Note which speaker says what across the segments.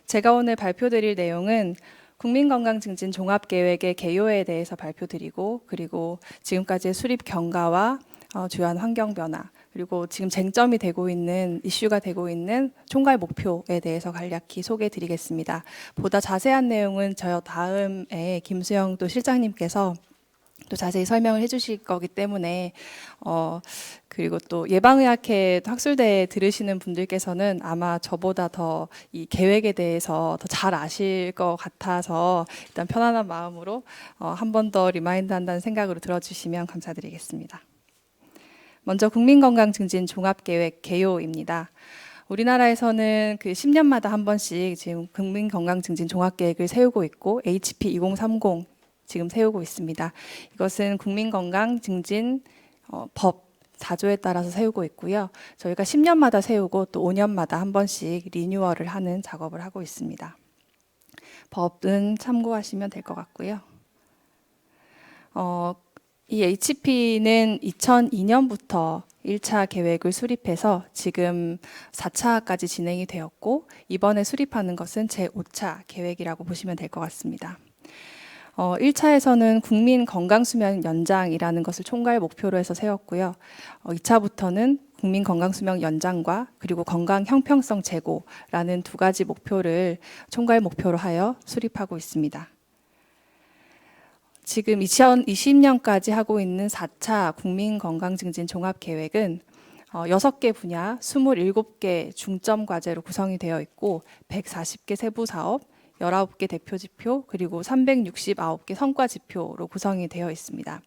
Speaker 1: 제가 오늘 발표드릴 내용은 국민건강증진 종합계획의 개요에 대해서 발표드리고, 그리고 지금까지의 수립 경과와 주요한 환경 변화, 그리고 지금 쟁점이 되고 있는, 이슈가 되고 있는 총괄 목표에 대해서 간략히 소개해 드리겠습니다. 보다 자세한 내용은 저 다음에 김수영 또 실장님께서 또 자세히 설명을 해주실 거기 때문에 그리고 또 예방의학회 학술대에 들으시는 분들께서는 아마 저보다 더 이 계획에 대해서 더 잘 아실 것 같아서 일단 편안한 마음으로 한 번 더 리마인드 한다는 생각으로 들어주시면 감사드리겠습니다. 먼저 국민건강증진 종합계획 개요입니다. 우리나라에서는 그 10년마다 한 번씩 지금 국민건강증진 종합계획을 세우고 있고 HP 2030 지금 세우고 있습니다. 이것은 국민건강증진 법 4조에 따라서 세우고 있고요. 저희가 10년마다 세우고 또 5년마다 한 번씩 리뉴얼을 하는 작업을 하고 있습니다. 법은 참고하시면 될 것 같고요. 이 HP는 2002년부터 1차 계획을 수립해서 지금 4차까지 진행이 되었고, 이번에 수립하는 것은 제5차 계획이라고 보시면 될 것 같습니다. 1차에서는 국민 건강수명 연장이라는 것을 총괄 목표로 해서 세웠고요. 2차부터는 국민 건강수명 연장과 그리고 건강 형평성 제고라는 두 가지 목표를 총괄 목표로 하여 수립하고 있습니다. 지금 2020년까지 하고 있는 4차 국민건강증진 종합계획은 6개 분야 27개 중점 과제로 구성이 되어 있고 140개 세부 사업, 19개 대표 지표, 그리고 369개 성과 지표로 구성이 되어 있습니다.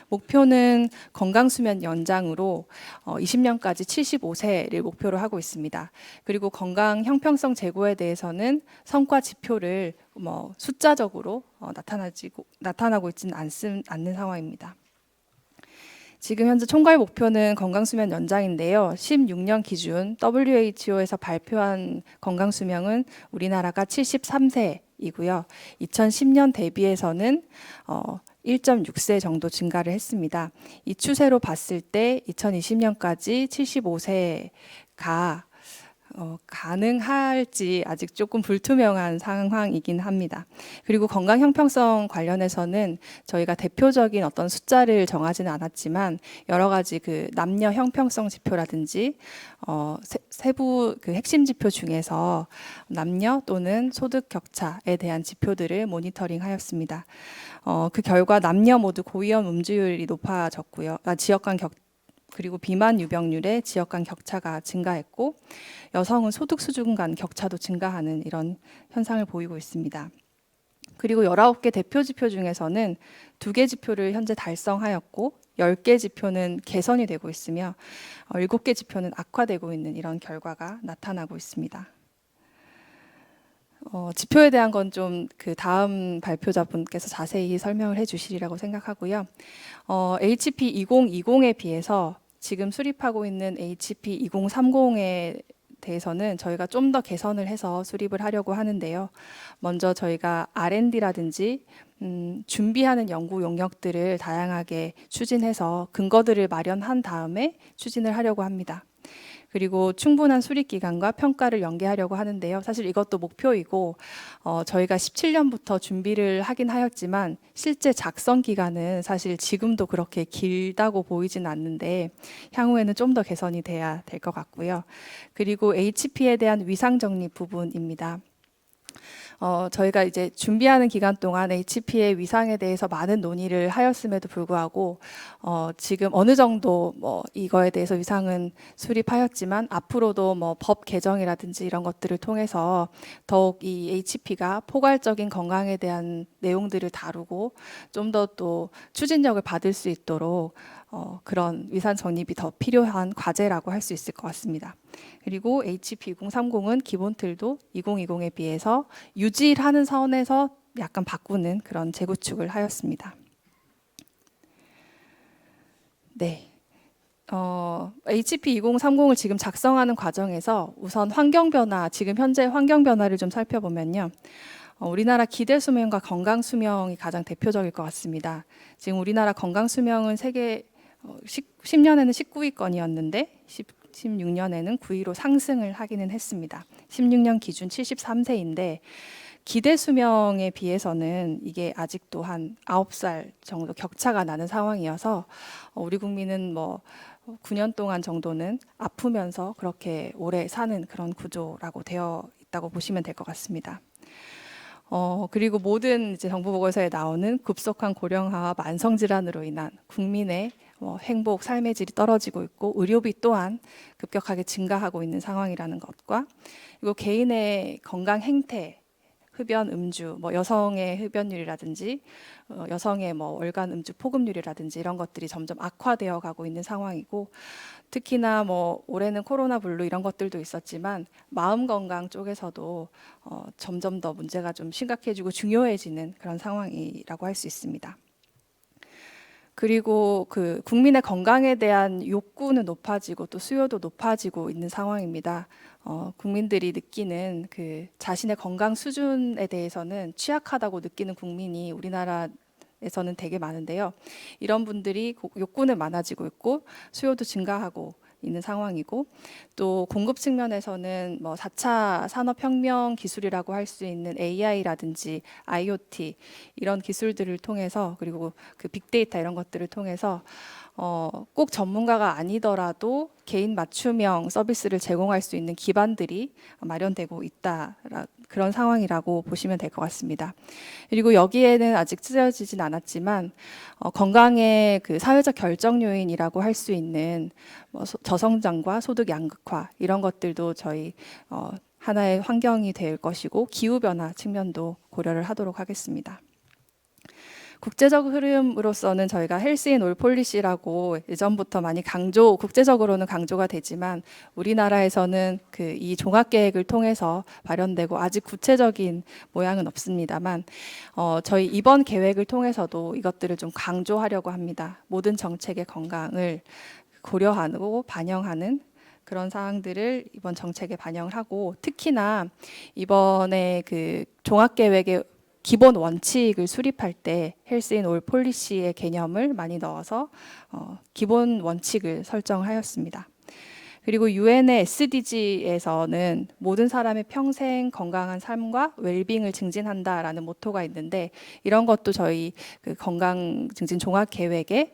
Speaker 1: 목표는 건강수면 연장으로 20년까지 75세를 목표로 하고 있습니다. 그리고 건강 형평성 제고에 대해서는 성과 지표를 숫자적으로 나타나고 있지는 않는 상황입니다. 지금 현재 총괄 목표는 건강수면 연장인데요. 16년 기준 WHO에서 발표한 건강수명은 우리나라가 73세이고요. 2010년 대비해서는 1.6세 정도 증가를 했습니다. 이 추세로 봤을 때 2020년까지 75세가 가능할지 아직 조금 불투명한 상황이긴 합니다. 그리고 건강 형평성 관련해서는 저희가 대표적인 어떤 숫자를 정하지는 않았지만 여러 가지 그 남녀 형평성 지표라든지 세부 그 핵심 지표 중에서 남녀 또는 소득 격차에 대한 지표들을 모니터링하였습니다. 그 결과 남녀 모두 고위험 음주율이 높아졌고요. 지역 간 그리고 비만 유병률의 지역 간 격차가 증가했고, 여성은 소득 수준 간 격차도 증가하는 이런 현상을 보이고 있습니다. 그리고 19개 대표 지표 중에서는 2개 지표를 현재 달성하였고 10개 지표는 개선이 되고 있으며 7개 지표는 악화되고 있는 이런 결과가 나타나고 있습니다. 지표에 대한 건 좀 그 다음 발표자분께서 자세히 설명을 해주시리라고 생각하고요. HP 2020에 비해서 지금 수립하고 있는 HP 2030에 대해서는 저희가 좀 더 개선을 해서 수립을 하려고 하는데요. 먼저 저희가 R&D라든지 준비하는 연구 용역들을 다양하게 추진해서 근거들을 마련한 다음에 추진을 하려고 합니다. 그리고 충분한 수립 기간과 평가를 연계하려고 하는데요. 사실 이것도 목표이고 저희가 17년부터 준비를 하긴 하였지만 실제 작성 기간은 사실 지금도 그렇게 길다고 보이진 않는데 향후에는 좀 더 개선이 돼야 될 것 같고요. 그리고 HP에 대한 위상 정립 부분입니다. 저희가 이제 준비하는 기간 동안 HP의 위상에 대해서 많은 논의를 하였음에도 불구하고 지금 어느 정도 이거에 대해서 위상은 수립하였지만 앞으로도 법 개정이라든지 이런 것들을 통해서 더욱 이 HP가 포괄적인 건강에 대한 내용들을 다루고 좀 더 또 추진력을 받을 수 있도록 그런 위상 정립이 더 필요한 과제라고 할 수 있을 것 같습니다. 그리고 HP 2030은 기본 틀도 2020에 비해서 유지하는 선에서 약간 바꾸는 그런 재구축을 하였습니다. 네. HP 2030을 지금 작성하는 과정에서 우선 환경 변화, 지금 현재 환경 변화를 좀 살펴보면요. 우리나라 기대 수명과 건강 수명이 가장 대표적일 것 같습니다. 지금 우리나라 건강 수명은 세계 10년에는 19위권이었는데 16년에는 9위로 상승을 하기는 했습니다. 16년 기준 73세인데 기대 수명에 비해서는 이게 아직도 한 9살 정도 격차가 나는 상황이어서 우리 국민은 뭐 9년 동안 정도는 아프면서 그렇게 오래 사는 그런 구조라고 되어 있다고 보시면 될 것 같습니다. 그리고 모든 이제 정부 보고서에 나오는 급속한 고령화와 만성 질환으로 인한 국민의 행복, 삶의 질이 떨어지고 있고 의료비 또한 급격하게 증가하고 있는 상황이라는 것과 그리고 개인의 건강 행태, 흡연, 음주, 여성의 흡연율이라든지 여성의 월간 음주 포급률이라든지 이런 것들이 점점 악화되어 가고 있는 상황이고 특히나 올해는 코로나 블루 이런 것들도 있었지만 마음 건강 쪽에서도 점점 더 문제가 좀 심각해지고 중요해지는 그런 상황이라고 할 수 있습니다. 그리고 그 국민의 건강에 대한 욕구는 높아지고 또 수요도 높아지고 있는 상황입니다. 국민들이 느끼는 그 자신의 건강 수준에 대해서는 취약하다고 느끼는 국민이 우리나라에서는 되게 많은데요. 이런 분들이 욕구는 많아지고 있고 수요도 증가하고 있는 상황이고 또 공급 측면에서는 4차 산업혁명 기술이라고 할 수 있는 AI라든지 IoT 이런 기술들을 통해서 그리고 그 빅데이터 이런 것들을 통해서 꼭 전문가가 아니더라도 개인 맞춤형 서비스를 제공할 수 있는 기반들이 마련되고 있다. 그런 상황이라고 보시면 될 것 같습니다. 그리고 여기에는 아직 쓰여지진 않았지만 건강의 그 사회적 결정 요인이라고 할 수 있는 저성장과 소득 양극화 이런 것들도 저희 하나의 환경이 될 것이고 기후 변화 측면도 고려를 하도록 하겠습니다. 국제적 흐름으로서는 저희가 헬스 인 올 폴리시라고 예전부터 많이 국제적으로는 강조가 되지만 우리나라에서는 이 종합계획을 통해서 발현되고 아직 구체적인 모양은 없습니다만 저희 이번 계획을 통해서도 이것들을 좀 강조하려고 합니다. 모든 정책의 건강을 고려하고 반영하는 그런 사항들을 이번 정책에 반영을 하고 특히나 이번에 그 종합계획의 기본 원칙을 수립할 때 헬스 인 올 폴리시의 개념을 많이 넣어서 기본 원칙을 설정하였습니다. 그리고 유엔의 SDG에서는 모든 사람의 평생 건강한 삶과 웰빙을 증진한다라는 모토가 있는데 이런 것도 저희 그 건강 증진 종합 계획의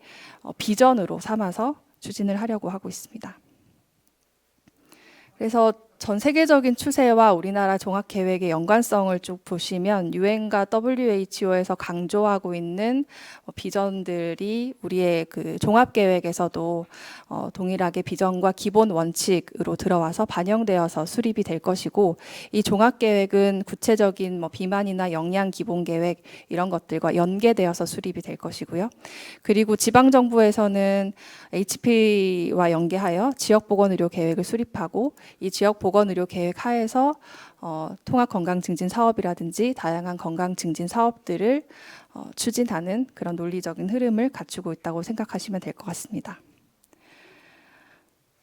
Speaker 1: 비전으로 삼아서 추진을 하려고 하고 있습니다. 그래서 전 세계적인 추세와 우리나라 종합계획의 연관성을 쭉 보시면 유엔과 WHO에서 강조하고 있는 비전들이 우리의 그 종합계획에서도 동일하게 비전과 기본 원칙으로 들어와서 반영되어서 수립이 될 것이고 이 종합계획은 구체적인 비만이나 영양 기본계획 이런 것들과 연계되어서 수립이 될 것이고요. 그리고 지방정부에서는 HP와 연계하여 지역보건의료계획을 수립하고 이 지역보건의료계획 하에서 통합건강증진 사업이라든지 다양한 건강증진 사업들을 추진하는 그런 논리적인 흐름을 갖추고 있다고 생각하시면 될 것 같습니다.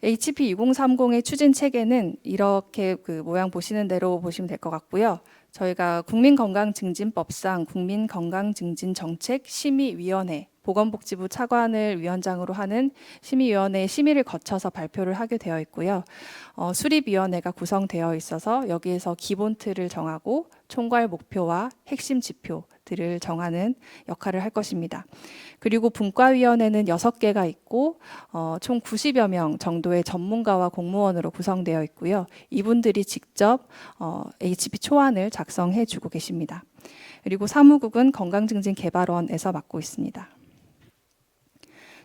Speaker 1: HP 2030의 추진 체계는 이렇게 그 모양 보시는 대로 보시면 될 것 같고요. 저희가 국민건강증진법상 국민건강증진정책심의위원회 보건복지부 차관을 위원장으로 하는 심의위원회 심의를 거쳐서 발표를 하게 되어 있고요. 수립위원회가 구성되어 있어서 여기에서 기본 틀을 정하고 총괄 목표와 핵심 지표들을 정하는 역할을 할 것입니다. 그리고 분과위원회는 6개가 있고 총 90여 명 정도의 전문가와 공무원으로 구성되어 있고요. 이분들이 직접 HP 초안을 작성해 주고 계십니다. 그리고 사무국은 건강증진개발원에서 맡고 있습니다.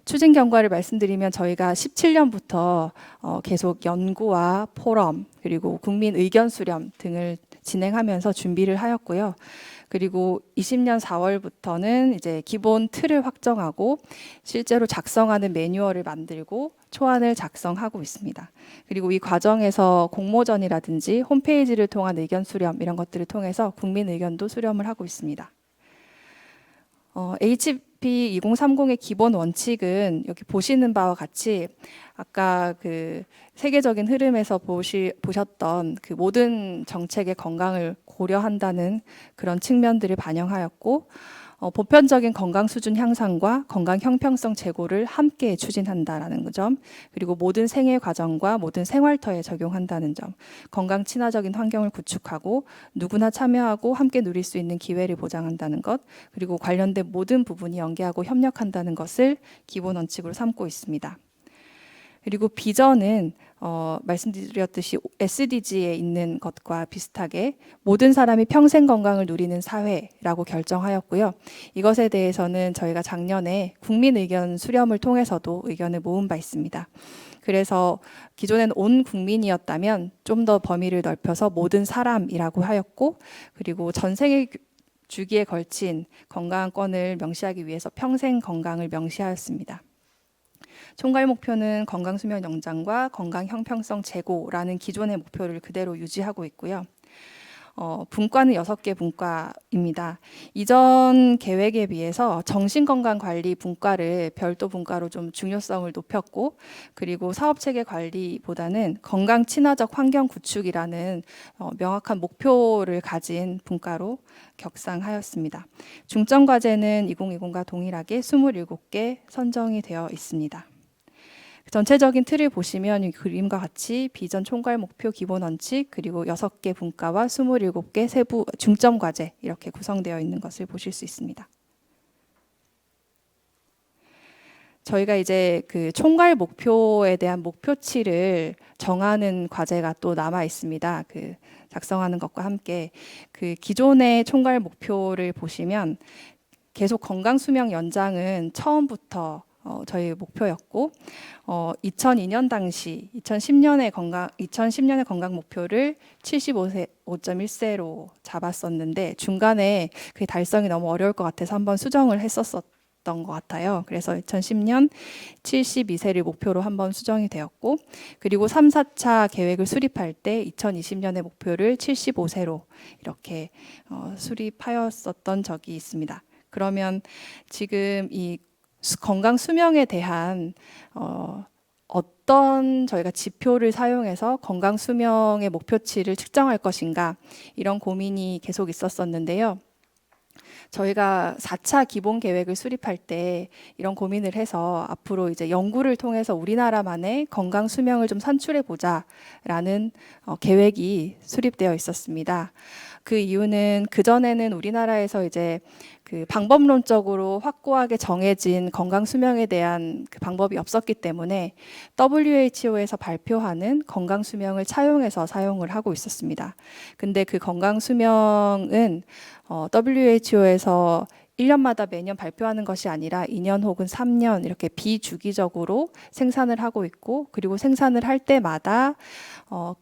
Speaker 1: 추진 경과를 말씀드리면 저희가 17년부터 계속 연구와 포럼 그리고 국민 의견 수렴 등을 진행하면서 준비를 하였고요. 그리고 20년 4월부터는 이제 기본 틀을 확정하고 실제로 작성하는 매뉴얼을 만들고 초안을 작성하고 있습니다. 그리고 이 과정에서 공모전이라든지 홈페이지를 통한 의견 수렴 이런 것들을 통해서 국민 의견도 수렴을 하고 있습니다. HP 2030의 기본 원칙은 여기 보시는 바와 같이 아까 그 세계적인 흐름에서 보셨던 그 모든 정책의 건강을 고려한다는 그런 측면들을 반영하였고 보편적인 건강 수준 향상과 건강 형평성 제고를 함께 추진한다라는 점, 그리고 모든 생애 과정과 모든 생활터에 적용한다는 점, 건강 친화적인 환경을 구축하고 누구나 참여하고 함께 누릴 수 있는 기회를 보장한다는 것, 그리고 관련된 모든 부분이 연계하고 협력한다는 것을 기본 원칙으로 삼고 있습니다. 그리고 비전은 말씀드렸듯이 SDG에 있는 것과 비슷하게 모든 사람이 평생 건강을 누리는 사회라고 결정하였고요. 이것에 대해서는 저희가 작년에 국민 의견 수렴을 통해서도 의견을 모은 바 있습니다. 그래서 기존에는 온 국민이었다면 좀 더 범위를 넓혀서 모든 사람이라고 하였고, 그리고 전생의 주기에 걸친 건강권을 명시하기 위해서 평생 건강을 명시하였습니다. 총괄 목표는 건강 수명 연장과 건강 형평성 제고라는 기존의 목표를 그대로 유지하고 있고요. 분과는 6개 분과입니다. 이전 계획에 비해서 정신건강관리 분과를 별도 분과로 좀 중요성을 높였고, 그리고 사업체계 관리보다는 건강 친화적 환경 구축이라는 명확한 목표를 가진 분과로 격상하였습니다. 중점 과제는 2020과 동일하게 27개 선정이 되어 있습니다. 전체적인 틀을 보시면 이 그림과 같이 비전 총괄 목표 기본 원칙, 그리고 6개 분과와 27개 세부 중점 과제 이렇게 구성되어 있는 것을 보실 수 있습니다. 저희가 이제 그 총괄 목표에 대한 목표치를 정하는 과제가 또 남아 있습니다. 그 작성하는 것과 함께 그 기존의 총괄 목표를 보시면 계속 건강 수명 연장은 처음부터 저희 목표였고, 2002년 당시 2010년의 건강 목표를 75세 5.1세로 잡았었는데 중간에 그 달성이 너무 어려울 것 같아서 한번 수정을 했었던 것 같아요. 그래서 2010년 72세를 목표로 한번 수정이 되었고, 그리고 3, 4차 계획을 수립할 때 2020년의 목표를 75세로 이렇게 수립하였었던 적이 있습니다. 그러면 지금 이 건강 수명에 대한 어떤 저희가 지표를 사용해서 건강 수명의 목표치를 측정할 것인가, 이런 고민이 계속 있었었는데요. 저희가 4차 기본 계획을 수립할 때 이런 고민을 해서 앞으로 이제 연구를 통해서 우리나라만의 건강 수명을 좀 산출해 보자라는 계획이 수립되어 있었습니다. 그 이유는 그전에는 우리나라에서 이제 그 방법론적으로 확고하게 정해진 건강 수명에 대한 그 방법이 없었기 때문에 WHO에서 발표하는 건강 수명을 차용해서 사용을 하고 있었습니다. 근데 그 건강 수명은 WHO에서 1년마다 매년 발표하는 것이 아니라 2년 혹은 3년 이렇게 비주기적으로 생산을 하고 있고, 그리고 생산을 할 때마다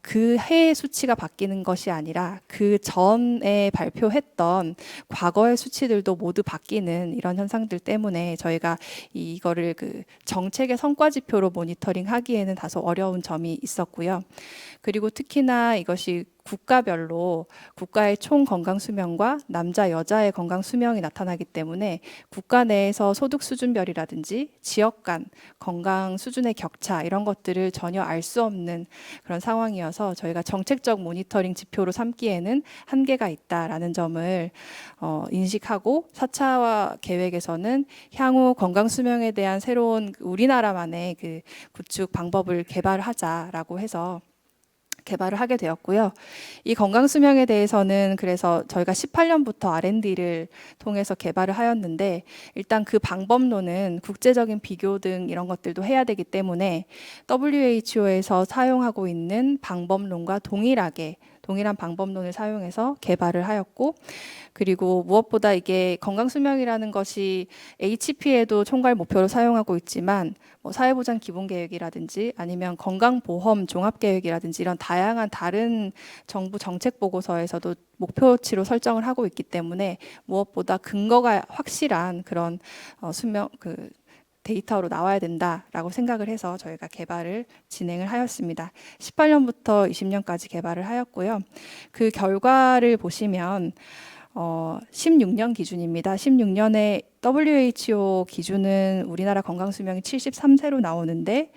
Speaker 1: 그 해의 수치가 바뀌는 것이 아니라 그 전에 발표했던 과거의 수치들도 모두 바뀌는 이런 현상들 때문에 저희가 이거를 그 정책의 성과 지표로 모니터링 하기에는 다소 어려운 점이 있었고요. 그리고 특히나 이것이 국가별로 국가의 총 건강 수명과 남자 여자의 건강 수명이 나타나기 때문에 국가 내에서 소득 수준별이라든지 지역 간 건강 수준의 격차 이런 것들을 전혀 알 수 없는 그런 상황이어서 저희가 정책적 모니터링 지표로 삼기에는 한계가 있다라는 점을 인식하고 4차 계획에서는 향후 건강 수명에 대한 새로운 우리나라만의 그 구축 방법을 개발하자라고 해서 개발을 하게 되었고요. 이 건강 수명에 대해서는 그래서 저희가 18년부터 R&D를 통해서 개발을 하였는데, 일단 그 방법론은 국제적인 비교 등 이런 것들도 해야 되기 때문에 WHO에서 사용하고 있는 방법론과 동일한 방법론을 사용해서 개발을 하였고, 그리고 무엇보다 이게 건강수명이라는 것이 HP에도 총괄 목표로 사용하고 있지만 사회보장 기본계획이라든지 아니면 건강보험 종합계획이라든지 이런 다양한 다른 정부 정책 보고서에서도 목표치로 설정을 하고 있기 때문에 무엇보다 근거가 확실한 그런 수명 데이터로 나와야 된다라고 생각을 해서 저희가 개발을 진행을 하였습니다. 18년부터 20년까지 개발을 하였고요. 그 결과를 보시면 16년 기준입니다. 16년에 WHO 기준은 우리나라 건강 수명이 73세로 나오는데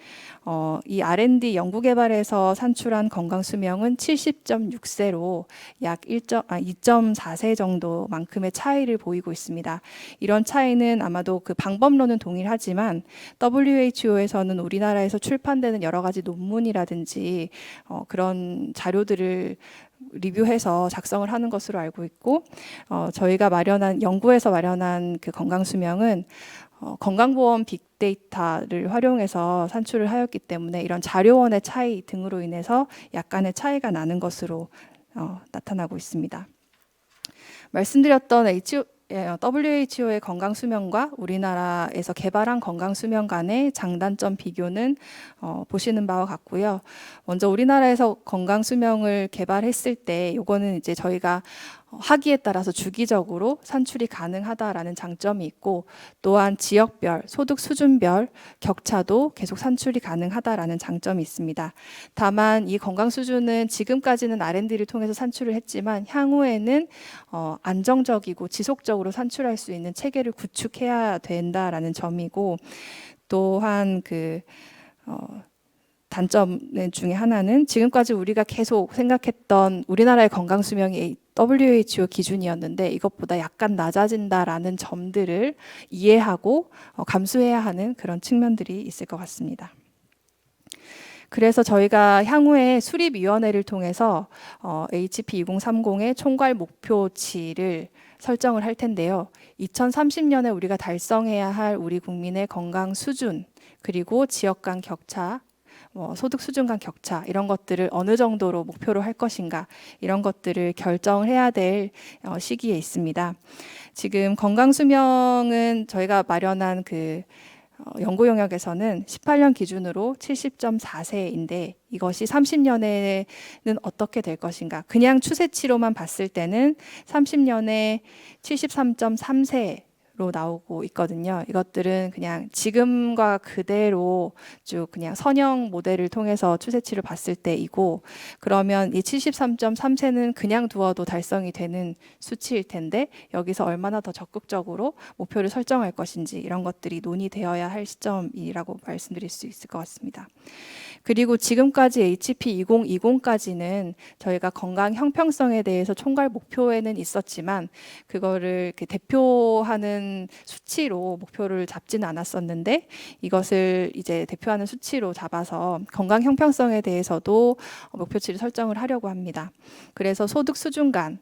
Speaker 1: 이 R&D 연구개발에서 산출한 건강 수명은 70.6세로 약 2.4세 정도만큼의 차이를 보이고 있습니다. 이런 차이는 아마도 그 방법론은 동일하지만 WHO에서는 우리나라에서 출판되는 여러 가지 논문이라든지 그런 자료들을 리뷰해서 작성을 하는 것으로 알고 있고 저희가 연구에서 마련한 그 건강 수명은 건강보험 빅데이터를 활용해서 산출을 하였기 때문에 이런 자료원의 차이 등으로 인해서 약간의 차이가 나는 것으로 나타나고 있습니다. 말씀드렸던 WHO의 건강 수명과 우리나라에서 개발한 건강 수명 간의 장단점 비교는 보시는 바와 같고요. 먼저 우리나라에서 건강 수명을 개발했을 때 이거는 이제 저희가 하기에 따라서 주기적으로 산출이 가능하다라는 장점이 있고 또한 지역별, 소득 수준별 격차도 계속 산출이 가능하다라는 장점이 있습니다. 다만 이 건강 수준은 지금까지는 R&D를 통해서 산출을 했지만 향후에는 안정적이고 지속적으로 산출할 수 있는 체계를 구축해야 된다라는 점이고 또한 단점 중에 하나는 지금까지 우리가 계속 생각했던 우리나라의 건강 수명이 WHO 기준이었는데 이것보다 약간 낮아진다라는 점들을 이해하고 감수해야 하는 그런 측면들이 있을 것 같습니다. 그래서 저희가 향후에 수립위원회를 통해서 HP 2030의 총괄 목표치를 설정을 할 텐데요. 2030년에 우리가 달성해야 할 우리 국민의 건강 수준 그리고 지역 간 격차 소득 수준 간 격차 이런 것들을 어느 정도로 목표로 할 것인가 이런 것들을 결정을 해야 될 시기에 있습니다. 지금 건강 수명은 저희가 마련한 연구 영역에서는 18년 기준으로 70.4세인데 이것이 30년에는 어떻게 될 것인가? 그냥 추세치로만 봤을 때는 30년에 73.3세 로 나오고 있거든요. 이것들은 그냥 지금과 그대로 쭉 그냥 선형 모델을 통해서 추세치를 봤을 때이고 그러면 이 73.3세는 그냥 두어도 달성이 되는 수치일 텐데 여기서 얼마나 더 적극적으로 목표를 설정할 것인지 이런 것들이 논의되어야 할 시점이라고 말씀드릴 수 있을 것 같습니다. 그리고 지금까지 HP 2020까지는 저희가 건강 형평성에 대해서 총괄 목표에는 있었지만 그거를 대표하는 수치로 목표를 잡지는 않았었는데 이것을 이제 대표하는 수치로 잡아서 건강 형평성에 대해서도 목표치를 설정을 하려고 합니다. 그래서 소득 수준 간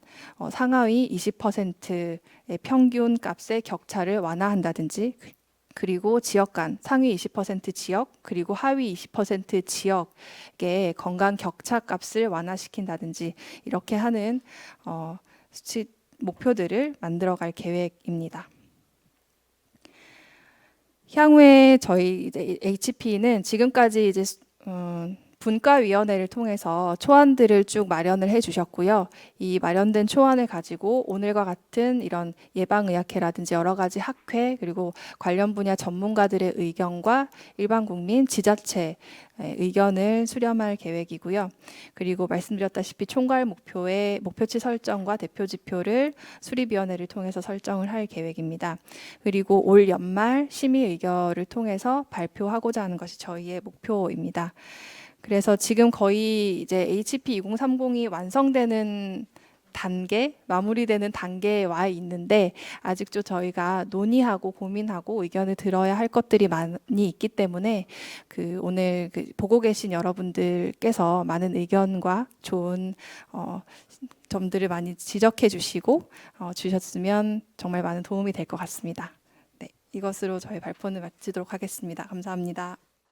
Speaker 1: 상하위 20%의 평균 값의 격차를 완화한다든지 그리고 지역 간 상위 20% 지역 그리고 하위 20% 지역의 건강 격차 값을 완화시킨다든지 이렇게 하는 수치 목표들을 만들어갈 계획입니다. 향후에 저희 이제 HP는 지금까지 이제 분과위원회를 통해서 초안들을 쭉 마련을 해주셨고요. 이 마련된 초안을 가지고 오늘과 같은 이런 예방의학회라든지 여러 가지 학회 그리고 관련 분야 전문가들의 의견과 일반 국민, 지자체의 의견을 수렴할 계획이고요. 그리고 말씀드렸다시피 총괄 목표의 목표치 설정과 대표 지표를 수립위원회를 통해서 설정을 할 계획입니다. 그리고 올 연말 심의 의결을 통해서 발표하고자 하는 것이 저희의 목표입니다. 그래서 지금 거의 이제 HP 2030이 완성되는 단계, 마무리되는 단계에 와 있는데 아직도 저희가 논의하고 고민하고 의견을 들어야 할 것들이 많이 있기 때문에 오늘 보고 계신 여러분들께서 많은 의견과 좋은 점들을 많이 지적해 주시고 주셨으면 정말 많은 도움이 될 것 같습니다. 네, 이것으로 저희 발표는 마치도록 하겠습니다. 감사합니다.